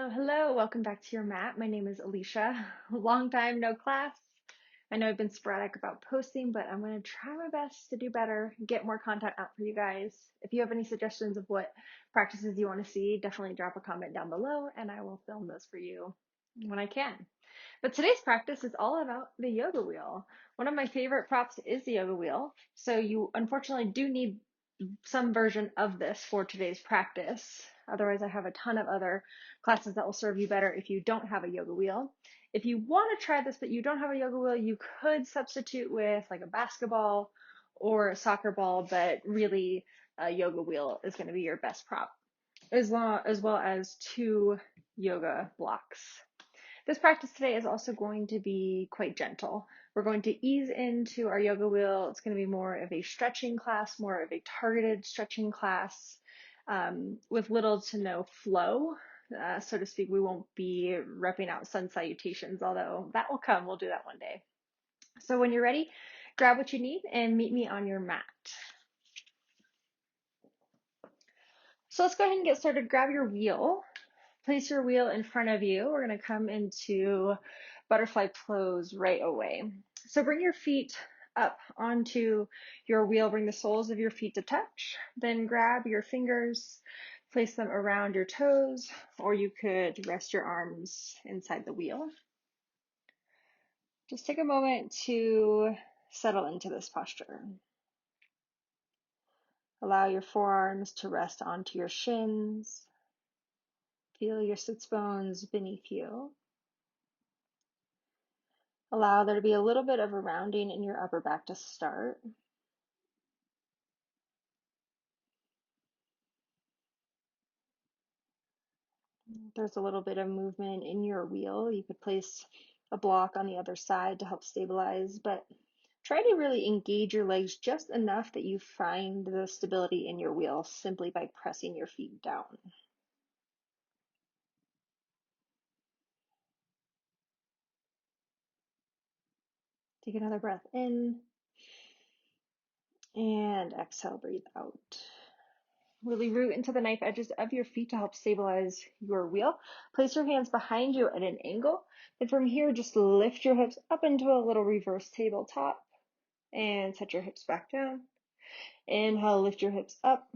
Hello, hello. Welcome back to your mat. My name is Alysia. Long time no class. I know I've been sporadic about posting, but I'm going to try my best to do better, get more content out for you guys. If you have any suggestions of what practices you want to see, definitely drop a comment down below and I will film those for you when I can. But today's practice is all about the yoga wheel. One of my favorite props is the yoga wheel. So you unfortunately do need some version of this for today's practice. Otherwise, I have a ton of other classes that will serve you better if you don't have a yoga wheel. If you want to try this but you don't have a yoga wheel, you could substitute with like a basketball or a soccer ball, but really a yoga wheel is going to be your best prop, as well as two yoga blocks. This practice today is also going to be quite gentle. We're going to ease into our yoga wheel. It's going to be more of a stretching class, more of a targeted stretching class with little to no flow, so to speak. We won't be repping out sun salutations, although that will come. We'll do that one day. So when you're ready, grab what you need and meet me on your mat. So let's go ahead and get started. Grab your wheel. Place your wheel in front of you. We're going to come into butterfly pose right away. So bring your feet up onto your wheel. Bring the soles of your feet to touch. Then grab your fingers, place them around your toes, or you could rest your arms inside the wheel. Just take a moment to settle into this posture. Allow your forearms to rest onto your shins. Feel your sits bones beneath you. Allow there to be a little bit of a rounding in your upper back to start. There's a little bit of movement in your wheel. You could place a block on the other side to help stabilize, but try to really engage your legs just enough that you find the stability in your wheel simply by pressing your feet down. Take another breath in and exhale, breathe out. Really root into the knife edges of your feet to help stabilize your wheel. Place your hands behind you at an angle. And from here, just lift your hips up into a little reverse tabletop and set your hips back down. Inhale, lift your hips up.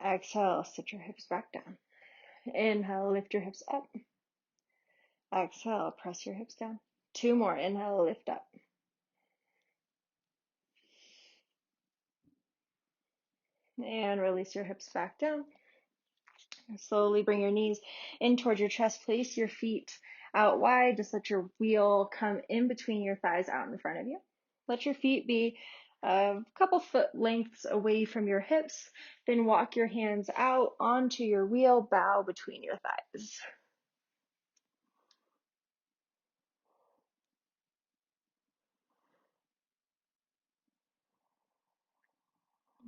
Exhale, sit your hips back down. Inhale, lift your hips up. Exhale, press your hips down. Two more. Inhale, lift up. And release your hips back down. Slowly bring your knees in towards your chest. Place your feet out wide. Just let your wheel come in between your thighs out in front of you. Let your feet be a couple foot lengths away from your hips. Then walk your hands out onto your wheel. Bow between your thighs.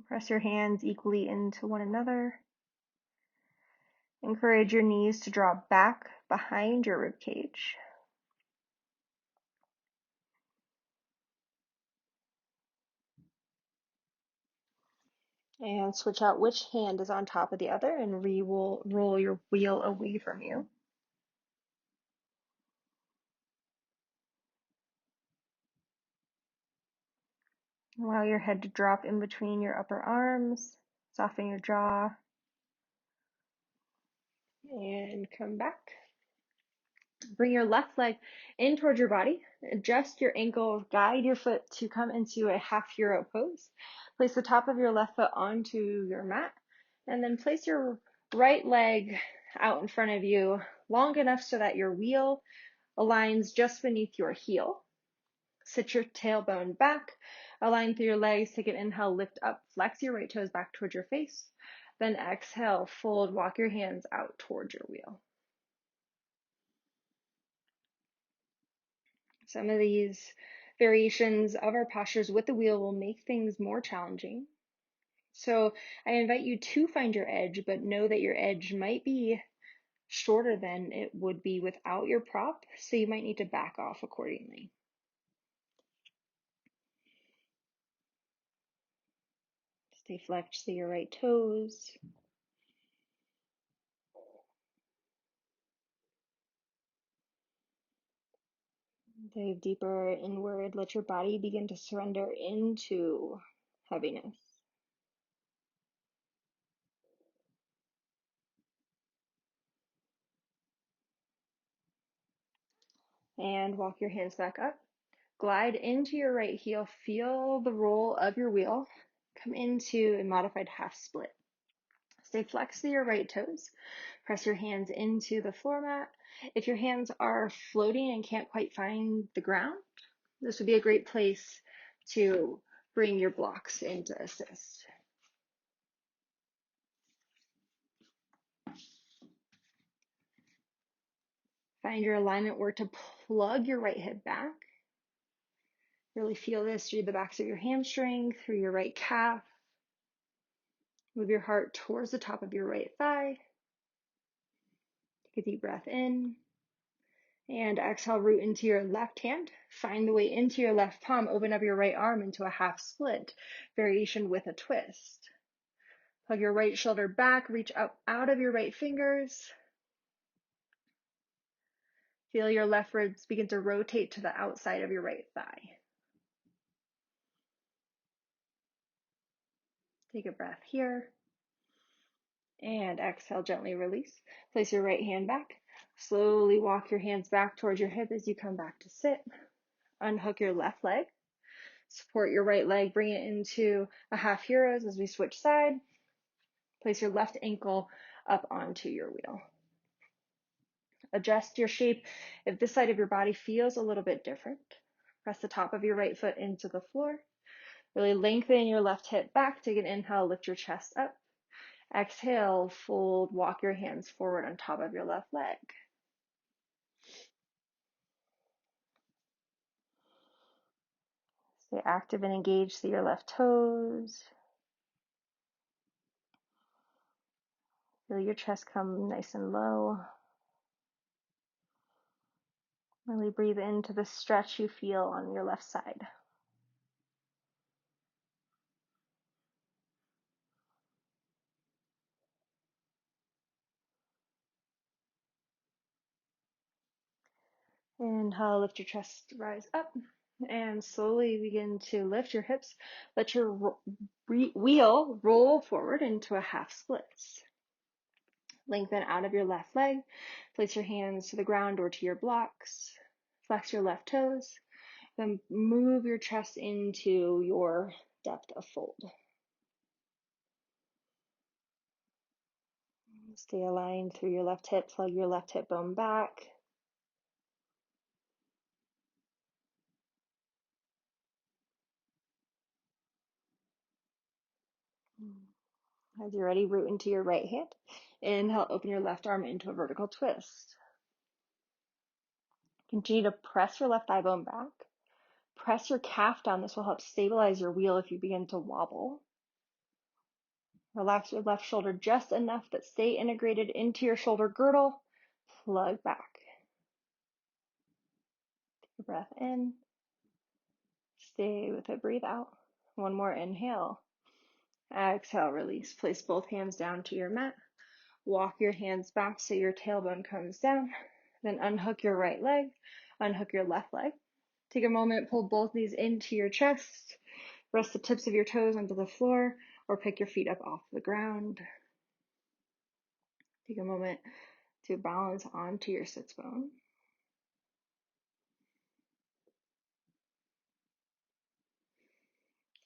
Press your hands equally into one another. Encourage your knees to drop back behind your rib cage. And switch out which hand is on top of the other and roll your wheel away from you. Allow your head to drop in between your upper arms. Soften your jaw. And come back. Bring your left leg in towards your body. Adjust your ankle. Guide your foot to come into a half euro pose. Place the top of your left foot onto your mat. And then place your right leg out in front of you long enough so that your wheel aligns just beneath your heel. Sit your tailbone back, align through your legs, take an inhale, lift up, flex your right toes back towards your face. Then exhale, fold, walk your hands out towards your wheel. Some of these variations of our postures with the wheel will make things more challenging. So I invite you to find your edge, but know that your edge might be shorter than it would be without your prop, so you might need to back off accordingly. Stay flexed to your right toes. Dive deeper inward. Let your body begin to surrender into heaviness. And walk your hands back up. Glide into your right heel. Feel the roll of your wheel. Come into a modified half split. Stay flexed to your right toes. Press your hands into the floor mat. If your hands are floating and can't quite find the ground, this would be a great place to bring your blocks into assist. Find your alignment where to plug your right hip back. Really feel this through the backs of your hamstring, through your right calf. Move your heart towards the top of your right thigh. Take a deep breath in. And exhale, root into your left hand. Find the way into your left palm. Open up your right arm into a half split variation with a twist. Plug your right shoulder back. Reach up out of your right fingers. Feel your left ribs begin to rotate to the outside of your right thigh. Take a breath here. And exhale, gently release. Place your right hand back. Slowly walk your hands back towards your hip as you come back to sit. Unhook your left leg. Support your right leg. Bring it into a half heroes as we switch side. Place your left ankle up onto your wheel. Adjust your shape if this side of your body feels a little bit different. Press the top of your right foot into the floor. Really lengthen your left hip back. Take an inhale, lift your chest up. Exhale, fold, walk your hands forward on top of your left leg. Stay active and engaged through your left toes. Feel your chest come nice and low. Really breathe into the stretch you feel on your left side. Inhale, lift your chest, rise up, and slowly begin to lift your hips. Let your wheel roll forward into a half splits. Lengthen out of your left leg. Place your hands to the ground or to your blocks. Flex your left toes. Then move your chest into your depth of fold. Stay aligned through your left hip. Plug your left hip bone back. As you're ready, root into your right hand. Inhale, open your left arm into a vertical twist. Continue to press your left thigh bone back. Press your calf down. This will help stabilize your wheel if you begin to wobble. Relax your left shoulder just enough that stay integrated into your shoulder girdle. Plug back. Take a breath in. Stay with it. Breathe out. One more inhale. Exhale, release. Place both hands down to your mat. Walk your hands back so your tailbone comes down. Then unhook your right leg. Unhook your left leg. Take a moment, pull both knees into your chest. Rest the tips of your toes onto the floor or pick your feet up off the ground. Take a moment to balance onto your sits bone.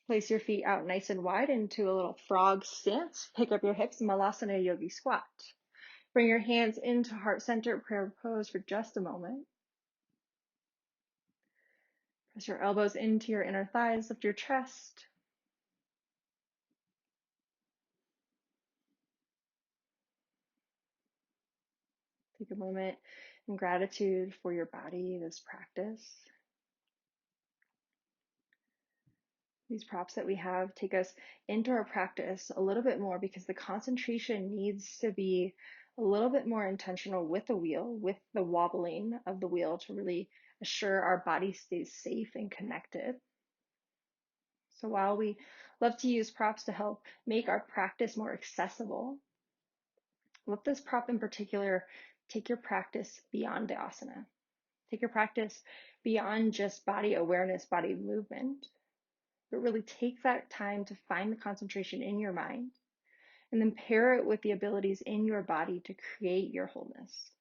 Place your feet out nice and wide into a little frog stance. Pick up your hips, Malasana Yogi Squat. Bring your hands into heart center prayer pose for just a moment. Press your elbows into your inner thighs, lift your chest. Take a moment in gratitude for your body, this practice. These props that we have take us into our practice a little bit more because the concentration needs to be a little bit more intentional with the wheel, with the wobbling of the wheel to really assure our body stays safe and connected. So while we love to use props to help make our practice more accessible, with this prop in particular, take your practice beyond the asana. Take your practice beyond just body awareness, body movement, but really take that time to find the concentration in your mind and then pair it with the abilities in your body to create your wholeness.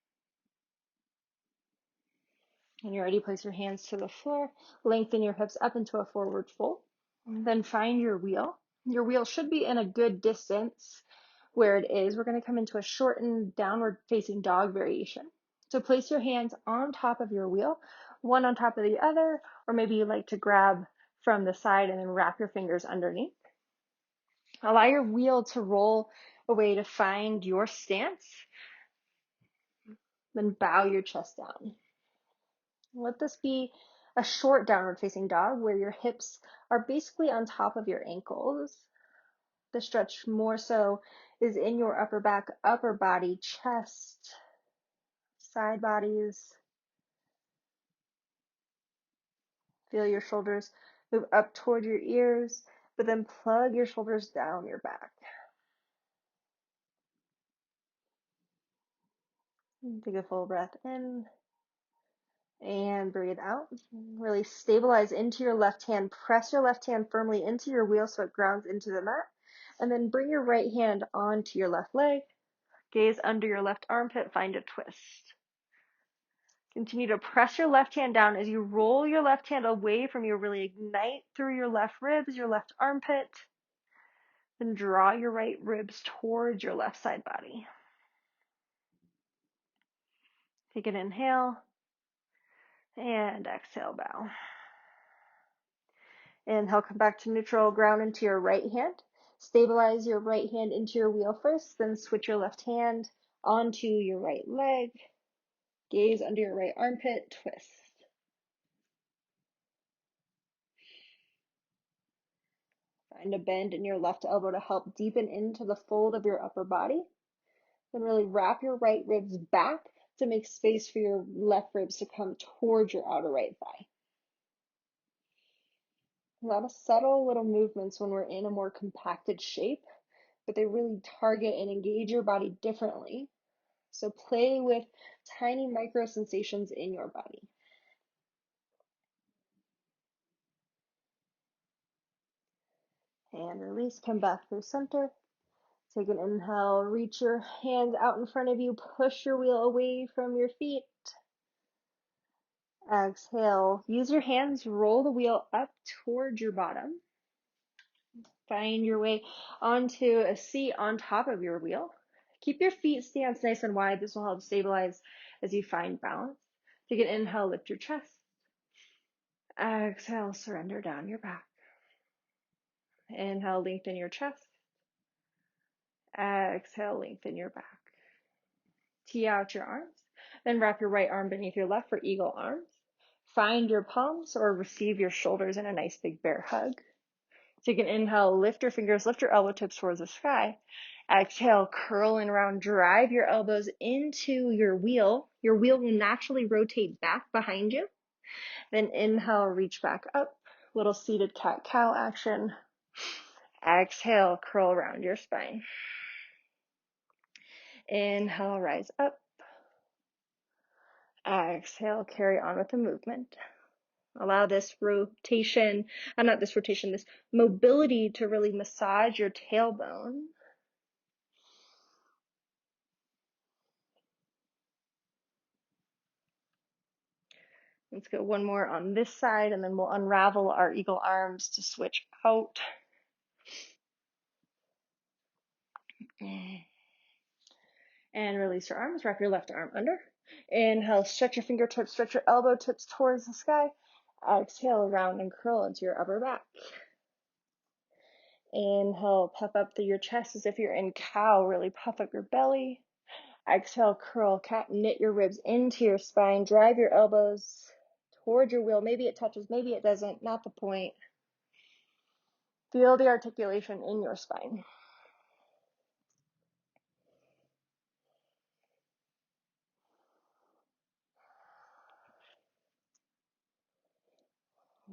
When you're ready, place your hands to the floor, lengthen your hips up into a forward fold, and then find your wheel. Your wheel should be in a good distance where it is. We're going to come into a shortened downward facing dog variation. So place your hands on top of your wheel, one on top of the other, or maybe you like to grab from the side and then wrap your fingers underneath. Allow your wheel to roll away to find your stance. Then bow your chest down. Let this be a short downward facing dog where your hips are basically on top of your ankles. The stretch more so is in your upper back, upper body, chest, side bodies. Feel your shoulders move up toward your ears, but then plug your shoulders down your back. Take a full breath in and breathe out. Really stabilize into your left hand. Press your left hand firmly into your wheel so it grounds into the mat. And then bring your right hand onto your left leg. Gaze under your left armpit. Find a twist. Continue to press your left hand down as you roll your left hand away from you. Really ignite through your left ribs, your left armpit. Then draw your right ribs towards your left side body. Take an inhale and exhale, bow. Inhale, come back to neutral, ground into your right hand. Stabilize your right hand into your wheel first, then switch your left hand onto your right leg. Gaze under your right armpit, twist. Find a bend in your left elbow to help deepen into the fold of your upper body. Then really wrap your right ribs back to make space for your left ribs to come towards your outer right thigh. A lot of subtle little movements when we're in a more compacted shape, but they really target and engage your body differently. So play with tiny micro sensations in your body. And release, come back through center. Take an inhale, reach your hands out in front of you, push your wheel away from your feet. Exhale, use your hands, roll the wheel up towards your bottom. Find your way onto a seat on top of your wheel. Keep your feet stance nice and wide. This will help stabilize as you find balance. Take an inhale, lift your chest. Exhale, surrender down your back. Inhale, lengthen your chest. Exhale, lengthen your back. Tee out your arms. Then wrap your right arm beneath your left for eagle arms. Find your palms or receive your shoulders in a nice big bear hug. Take an inhale, lift your fingers, lift your elbow tips towards the sky. Exhale, curl and round, drive your elbows into your wheel. Your wheel will naturally rotate back behind you. Then inhale, reach back up. Little seated cat-cow action. Exhale, curl around your spine. Inhale, rise up. Exhale, carry on with the movement. Allow this this mobility to really massage your tailbone. Let's go one more on this side, and then we'll unravel our eagle arms to switch out. And release your arms, wrap your left arm under. Inhale, stretch your fingertips, stretch your elbow tips towards the sky. Exhale, round and curl into your upper back. Inhale, puff up through your chest as if you're in cow, really puff up your belly. Exhale, curl, cat, knit your ribs into your spine, drive your elbows toward your wheel. Maybe it touches, maybe it doesn't, not the point. Feel the articulation in your spine.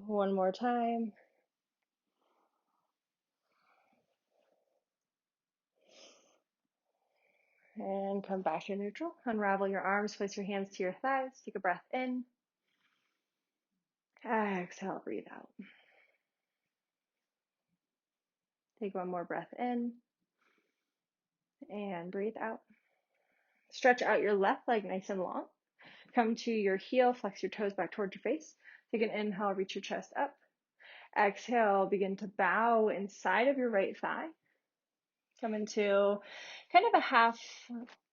One more time. And come back to neutral. Unravel your arms, place your hands to your thighs. Take a breath in. Exhale, breathe out. Take one more breath in and breathe out. Stretch out your left leg nice and long. Come to your heel, flex your toes back towards your face. Take an inhale, reach your chest up. Exhale, begin to bow inside of your right thigh. Come into kind of a half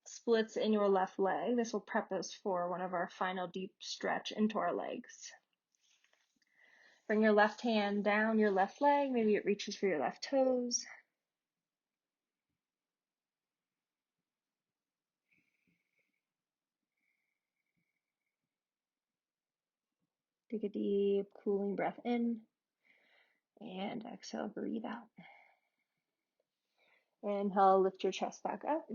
splits in your left leg. This will prep us for one of our final deep stretch into our legs. Bring your left hand down your left leg. Maybe it reaches for your left toes. Take a deep, cooling breath in. And exhale, breathe out. Inhale, lift your chest back up.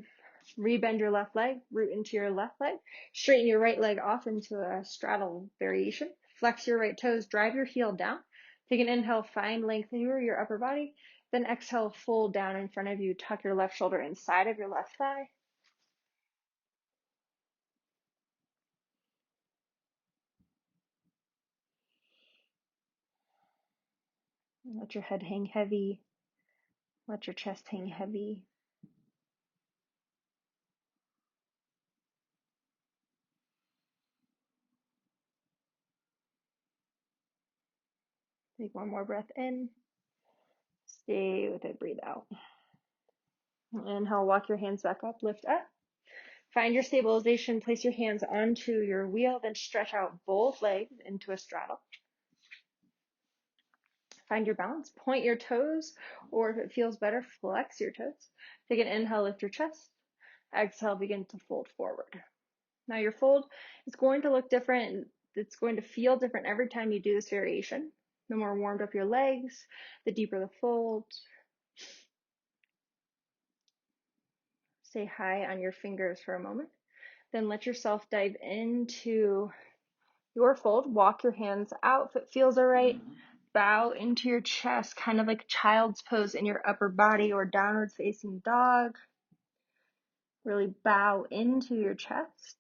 Rebend your left leg, root into your left leg. Straighten your right leg off into a straddle variation. Flex your right toes, drive your heel down. Take an inhale, find length through your upper body. Then exhale, fold down in front of you. Tuck your left shoulder inside of your left thigh. Let your head hang heavy. Let your chest hang heavy. Take one more breath in. Stay with it, breathe out. Inhale, walk your hands back up, lift up. Find your stabilization, place your hands onto your wheel, then stretch out both legs into a straddle. Find your balance, point your toes, or if it feels better, flex your toes. Take an inhale, lift your chest. Exhale, begin to fold forward. Now your fold is going to look different. It's going to feel different every time you do this variation. The more warmed up your legs, the deeper the fold. Stay high on your fingers for a moment. Then let yourself dive into your fold. Walk your hands out if it feels all right. Bow into your chest, kind of like child's pose in your upper body or downward facing dog. Really bow into your chest.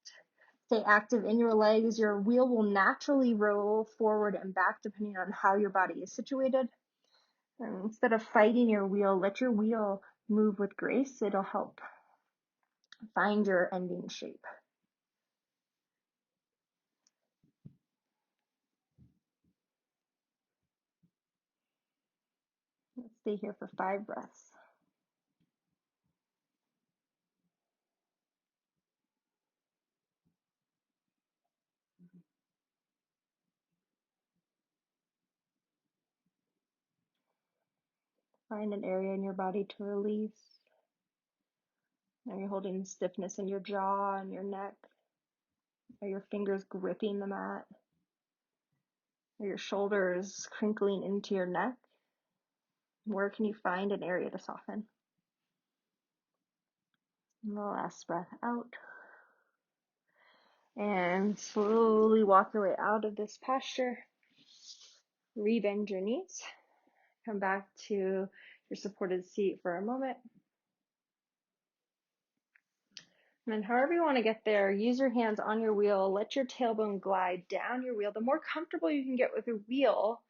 Stay active in your legs. Your wheel will naturally roll forward and back depending on how your body is situated. And instead of fighting your wheel, let your wheel move with grace. It'll help find your ending shape. Let's stay here for 5 breaths. Find an area in your body to release. Are you holding stiffness in your jaw and your neck? Are your fingers gripping the mat? Are your shoulders crinkling into your neck? Where can you find an area to soften? And the last breath out. And slowly walk your way out of this posture. Rebend your knees. Come back to your supported seat for a moment. And then however you want to get there, use your hands on your wheel. Let your tailbone glide down your wheel. The more comfortable you can get with a wheel,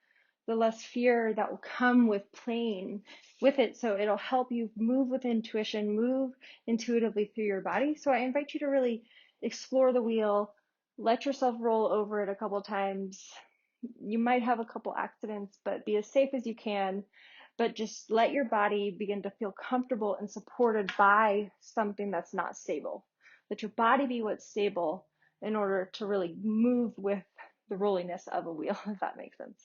the less fear that will come with playing with it. So it'll help you move with intuition, move intuitively through your body. So I invite you to really explore the wheel, let yourself roll over it a couple times. You might have a couple accidents, but be as safe as you can. But just let your body begin to feel comfortable and supported by something that's not stable. Let your body be what's stable in order to really move with the rolliness of a wheel, if that makes sense.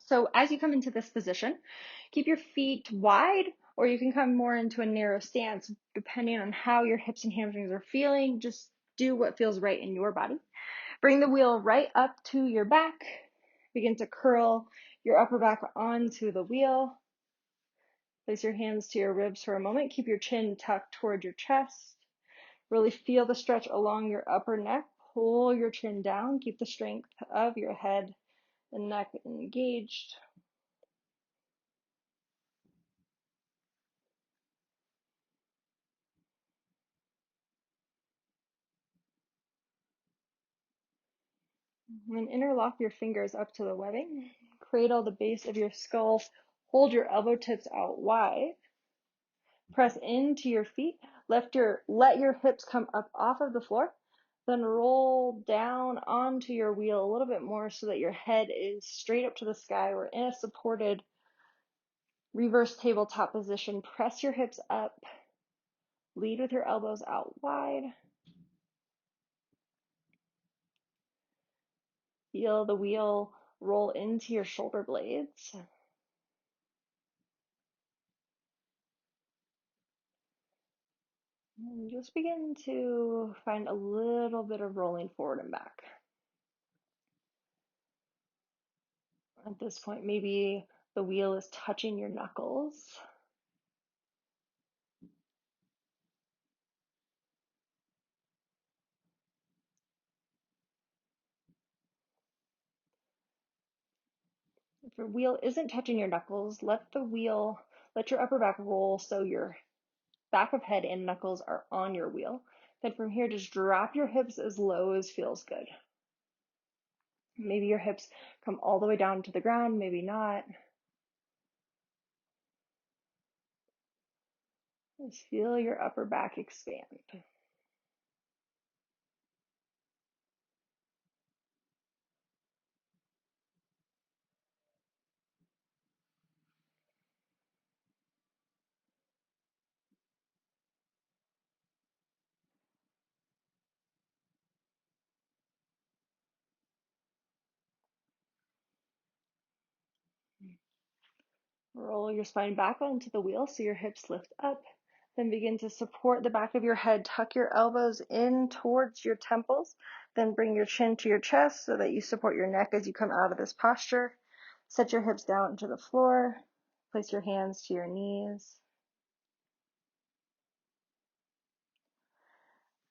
So as you come into this position, keep your feet wide, or you can come more into a narrow stance, depending on how your hips and hamstrings are feeling. Just do what feels right in your body. Bring the wheel right up to your back. Begin to curl your upper back onto the wheel. Place your hands to your ribs for a moment. Keep your chin tucked toward your chest. Really feel the stretch along your upper neck. Pull your chin down. Keep the strength of your head and neck engaged. And then interlock your fingers up to the webbing. Cradle the base of your skull. Hold your elbow tips out wide. Press into your feet. Let your hips come up off of the floor. Then roll down onto your wheel a little bit more so that your head is straight up to the sky. We're in a supported reverse tabletop position. Press your hips up. Lead with your elbows out wide. Feel the wheel roll into your shoulder blades. And just begin to find a little bit of rolling forward and back. At this point, maybe the wheel is touching your knuckles. If your wheel isn't touching your knuckles, let your upper back roll so your back of head and knuckles are on your wheel. Then from here, just drop your hips as low as feels good. Maybe your hips come all the way down to the ground, maybe not. Just feel your upper back expand. Roll your spine back onto the wheel so your hips lift up. Then begin to support the back of your head. Tuck your elbows in towards your temples. Then bring your chin to your chest so that you support your neck as you come out of this posture. Set your hips down to the floor. Place your hands to your knees.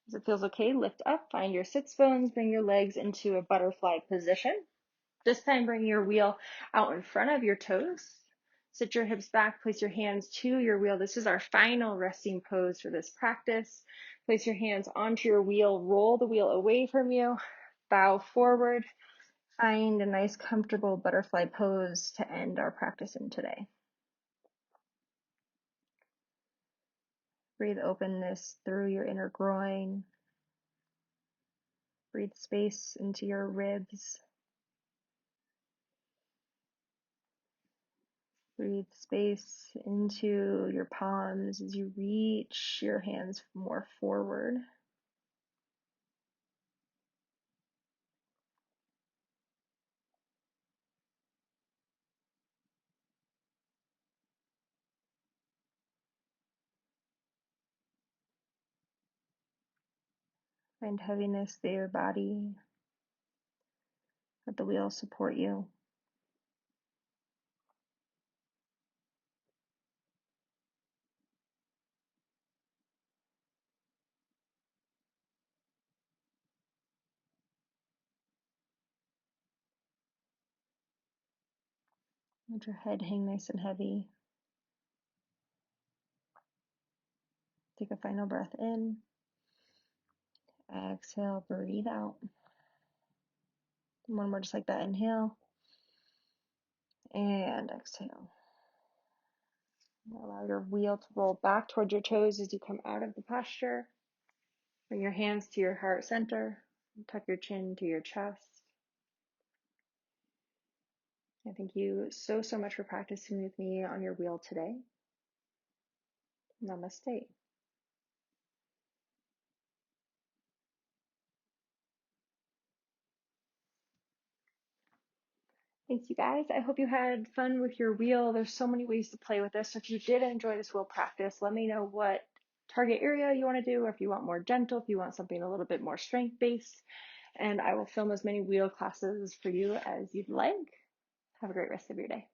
As it feels okay, lift up, find your sits bones, bring your legs into a butterfly position. This time bring your wheel out in front of your toes. Sit your hips back, place your hands to your wheel. This is our final resting pose for this practice. Place your hands onto your wheel, roll the wheel away from you, bow forward. Find a nice comfortable butterfly pose to end our practice in today. Breathe openness through your inner groin. Breathe space into your ribs. Breathe space into your palms as you reach your hands more forward. Find heaviness through your body. Let the wheel support you. Let your head hang nice and heavy. Take a final breath in. Exhale, breathe out. One more just like that. Inhale and exhale. Allow your wheel to roll back towards your toes as you come out of the posture. Bring your hands to your heart center. Tuck your chin to your chest. I thank you so much for practicing with me on your wheel today. Namaste. Thanks, you guys. I hope you had fun with your wheel. There's so many ways to play with this. So if you did enjoy this wheel practice, let me know what target area you want to do, or if you want more gentle, if you want something a little bit more strength-based, and I will film as many wheel classes for you as you'd like. Have a great rest of your day.